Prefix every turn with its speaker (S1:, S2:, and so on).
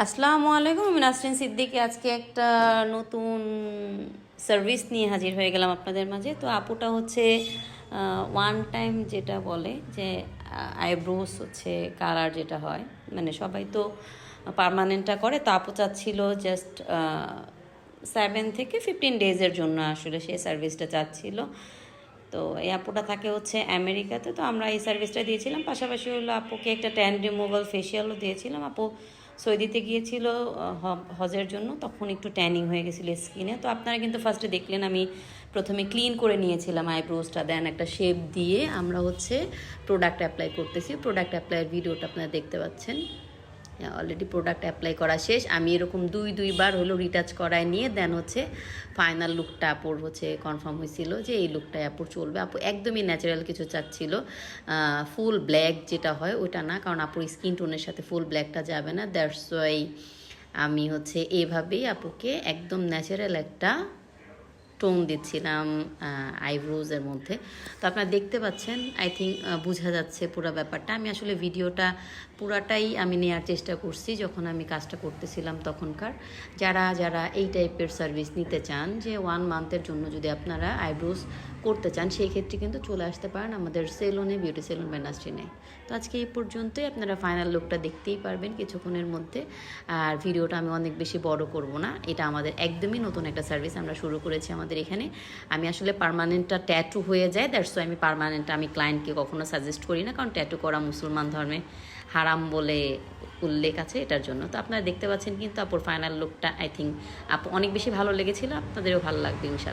S1: আসসালামু আলাইকুম, আমি নাসরিন সিদ্দিকী। আজকে একটা নতুন সার্ভিস নিয়ে হাজির হয়ে গেলাম আপনাদের মাঝে। তো আপুটা হচ্ছে ওয়ান টাইম যেটা বলে যে আইব্রোস হচ্ছে কালার যেটা হয়, মানে সবাই তো পার্মানেন্টটা করে, তো আপু চাচ্ছিল জাস্ট 7 থেকে 15 ডেজের জন্য আসলে সেই সার্ভিসটা চাচ্ছিল। তো এই আপুটা থাকে হচ্ছে আমেরিকাতে, তো আমরা এই সার্ভিসটা দিয়েছিলাম। পাশাপাশি হলো আপুকে একটা ট্যান রিমুভাল ফেসিয়ালও দিয়েছিলাম। আপু সৌদিতে গিয়েছিল হজের জন্য, তখন একটু ট্যানিং হয়ে গেছিলো স্কিনে। তো আপনারা কিন্তু ফার্স্টে দেখলেন আমি প্রথমে ক্লিন করে নিয়েছিলাম আইব্রোজটা, দেন একটা শেপ দিয়ে আমরা হচ্ছে প্রোডাক্ট অ্যাপ্লাই করতেছি। প্রোডাক্ট অ্যাপ্লাইয়ের ভিডিওটা আপনারা দেখতে পাচ্ছেন। অলরেডি প্রোডাক্ট অ্যাপ্লাই করা শেষ। আমি এরকম দুইবার হলো রিটাচ করায় নিয়ে দেন হচ্ছে ফাইনাল লুকটা আপুর হচ্ছে কনফার্ম হয়েছিল যে এই লুকটাই আপুর চলবে। আপু একদমই ন্যাচারাল কিছু চাচ্ছিল, ফুল ব্ল্যাক যেটা হয় ওটা না, কারণ আপুর স্কিন টোনের সাথে ফুল ব্ল্যাকটা যাবে না। দ্যাটস ওয়াই আমি হচ্ছে এভাবেই আপুকে একদম ন্যাচারাল একটা টোন দিচ্ছিলাম আইব্রোজের মধ্যে। তো আপনারা দেখতে পাচ্ছেন, আই থিঙ্ক বোঝা যাচ্ছে পুরো ব্যাপারটা। আমি আসলে ভিডিওটা পুরাটাই আমি নেওয়ার চেষ্টা করছি যখন আমি কাজটা করতেছিলাম তখনকার। যারা এই টাইপের সার্ভিস নিতে চান, যে 1 মান্থের জন্য যদি আপনারা আইব্রোজ করতে চান, সেই ক্ষেত্রে কিন্তু চলে আসতে পারেন আমাদের সেলুনে, বিউটি সেলুন বাই নাসরিনে। তো আজকে এই পর্যন্তই। আপনারা ফাইনাল লুকটা দেখতেই পারবেন কিছুক্ষণের মধ্যে। আর ভিডিওটা আমি অনেক বেশি বড় করব না, এটা আমাদের একদমই নতুন একটা সার্ভিস আমরা শুরু করেছি আমাদের এখানে। আমি আসলে পার্মানেন্টটা ট্যাটু হয়ে যায়, দ্যাটস ওয়াই আমি পার্মানেন্টটা আমি ক্লায়েন্টকে কখনো সাজেস্ট করি না, কারণ ট্যাটু করা মুসলমান ধর্মে হারাম বলে উল্লেখ আছে এটার জন্য। তো আপনারা দেখতে পাচ্ছেন কিন্তু আপুর ফাইনাল লুকটা আই থিঙ্ক আপু অনেক বেশি ভালো লেগেছিল, আপনাদেরও ভালো লাগবে ইনশাল্লাহ।